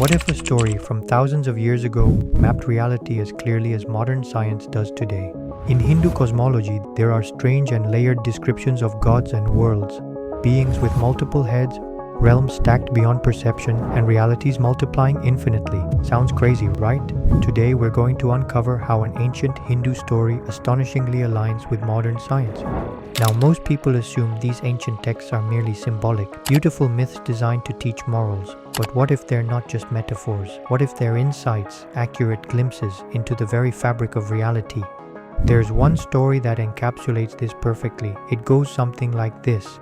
What if a story from thousands of years ago mapped reality as clearly as modern science does today? In Hindu cosmology, there are strange and layered descriptions of gods and worlds, beings with multiple heads, realms stacked beyond perception, and realities multiplying infinitely. Sounds crazy, right? Today we're going to uncover how an ancient Hindu story astonishingly aligns with modern science. Now, most people assume these ancient texts are merely symbolic, beautiful myths designed to teach morals. But what if they're not just metaphors? What if they're insights, accurate glimpses into the very fabric of reality? There's one story that encapsulates this perfectly. It goes something like this.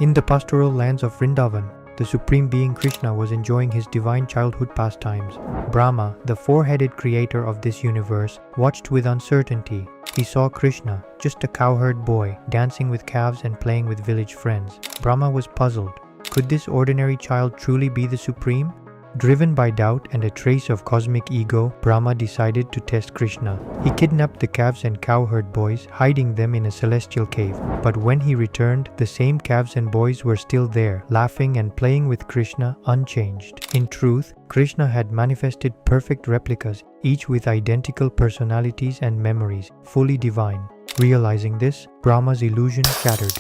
In the pastoral lands of Vrindavan, the Supreme Being Krishna was enjoying his divine childhood pastimes. Brahmā, the four-headed creator of this universe, watched with uncertainty. He saw Krishna, just a cowherd boy, dancing with calves and playing with village friends. Brahmā was puzzled. Could this ordinary child truly be the Supreme? Driven by doubt and a trace of cosmic ego, Brahmā decided to test Krishna. He kidnapped the calves and cowherd boys, hiding them in a celestial cave. But when he returned, the same calves and boys were still there, laughing and playing with Krishna, unchanged. In truth, Krishna had manifested perfect replicas, each with identical personalities and memories, fully divine. Realizing this, Brahmā's illusion shattered.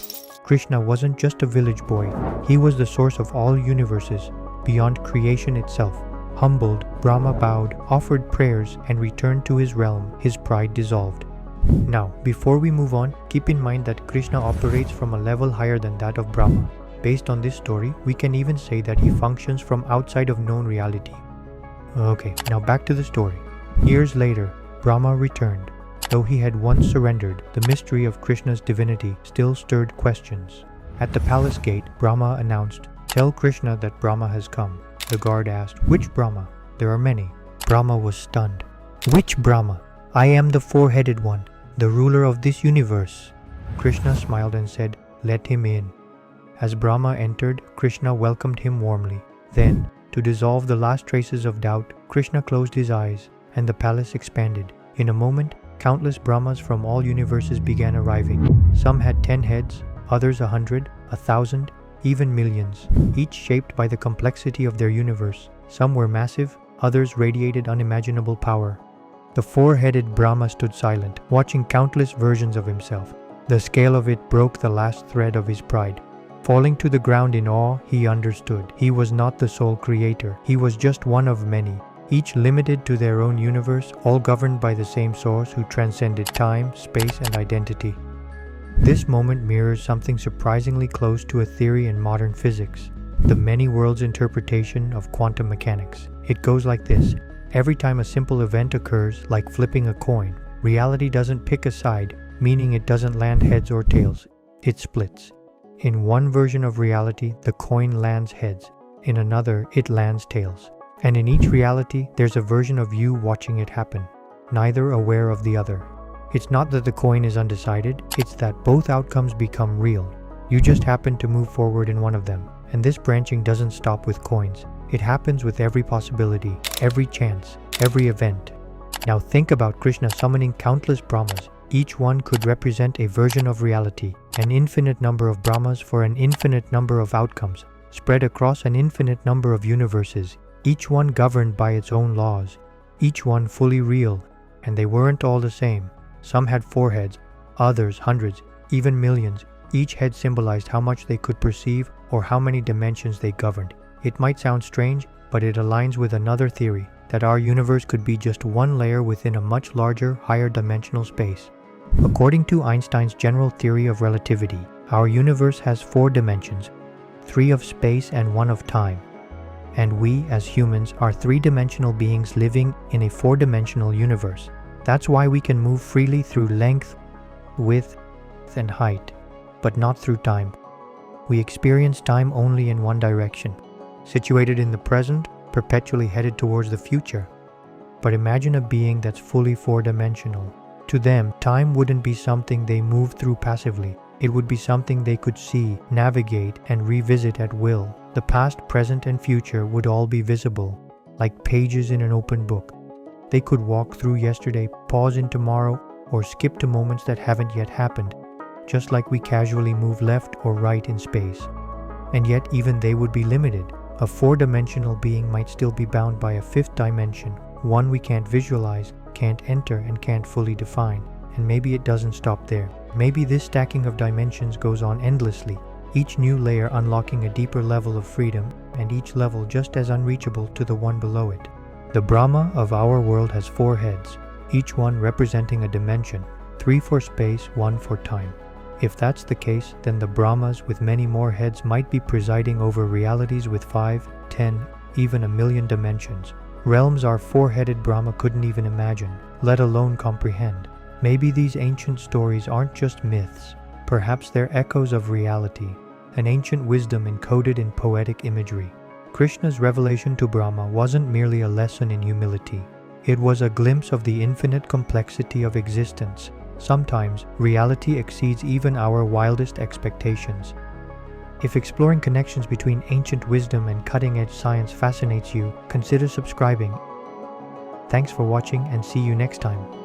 Krishna wasn't just a village boy. He was the source of all universes, beyond creation itself. Humbled, Brahmā bowed, offered prayers, and returned to his realm, his pride dissolved. Now, before we move on, keep in mind that Krishna operates from a level higher than that of Brahmā. Based on this story, we can even say that he functions from outside of known reality. Okay, now back to the story. Years later, Brahmā returned. Though he had once surrendered, the mystery of Krishna's divinity still stirred questions. At the palace gate, Brahmā announced, "Tell Krishna that Brahmā has come." The guard asked, "Which Brahmā? There are many." Brahmā was stunned. "Which Brahmā? I am the four-headed one, the ruler of this universe." Krishna smiled and said, "Let him in." As Brahmā entered, Krishna welcomed him warmly. Then, to dissolve the last traces of doubt, Krishna closed his eyes, and the palace expanded. In a moment, countless Brahmās from all universes began arriving. Some had 10 heads, others 100, 1,000, even millions, each shaped by the complexity of their universe. Some were massive, others radiated unimaginable power. The four-headed Brahmā stood silent, watching countless versions of himself. The scale of it broke the last thread of his pride. Falling to the ground in awe, he understood. He was not the sole creator. He was just one of many, each limited to their own universe, all governed by the same source who transcended time, space, and identity. This moment mirrors something surprisingly close to a theory in modern physics, the many worlds interpretation of quantum mechanics. It goes like this. Every time a simple event occurs, like flipping a coin, reality doesn't pick a side, meaning it doesn't land heads or tails. It splits. In one version of reality, the coin lands heads. In another, it lands tails. And in each reality, there's a version of you watching it happen, neither aware of the other. It's not that the coin is undecided, it's that both outcomes become real. You just happen to move forward in one of them. And this branching doesn't stop with coins. It happens with every possibility, every chance, every event. Now think about Krishna summoning countless Brahmās. Each one could represent a version of reality, an infinite number of Brahmās for an infinite number of outcomes, spread across an infinite number of universes, each one governed by its own laws, each one fully real, and they weren't all the same. Some had 4 heads, others hundreds, even millions. Each head symbolized how much they could perceive or how many dimensions they governed. It might sound strange, but it aligns with another theory, that our universe could be just one layer within a much larger, higher dimensional space. According to Einstein's general theory of relativity, our universe has 4 dimensions, 3 of space and 1 of time. And we, as humans, are 3-dimensional beings living in a 4-dimensional universe. That's why we can move freely through length, width, and height, but not through time. We experience time only in one direction, situated in the present, perpetually headed towards the future. But imagine a being that's fully 4-dimensional. To them, time wouldn't be something they moved through passively. It would be something they could see, navigate, and revisit at will. The past, present, and future would all be visible, like pages in an open book. They could walk through yesterday, pause in tomorrow, or skip to moments that haven't yet happened, just like we casually move left or right in space. And yet even they would be limited. A four-dimensional being might still be bound by a fifth dimension, one we can't visualize, can't enter, and can't fully define. And maybe it doesn't stop there. Maybe this stacking of dimensions goes on endlessly, each new layer unlocking a deeper level of freedom, and each level just as unreachable to the one below it. The Brahmā of our world has 4 heads, each one representing a dimension, 3 for space, 1 for time. If that's the case, then the Brahmās with many more heads might be presiding over realities with 5, 10, even a million dimensions. Realms our 4-headed Brahmā couldn't even imagine, let alone comprehend. Maybe these ancient stories aren't just myths. Perhaps they're echoes of reality, an ancient wisdom encoded in poetic imagery. Krishna's revelation to Brahmā wasn't merely a lesson in humility. It was a glimpse of the infinite complexity of existence. Sometimes, reality exceeds even our wildest expectations. If exploring connections between ancient wisdom and cutting-edge science fascinates you, consider subscribing. Thanks for watching and see you next time.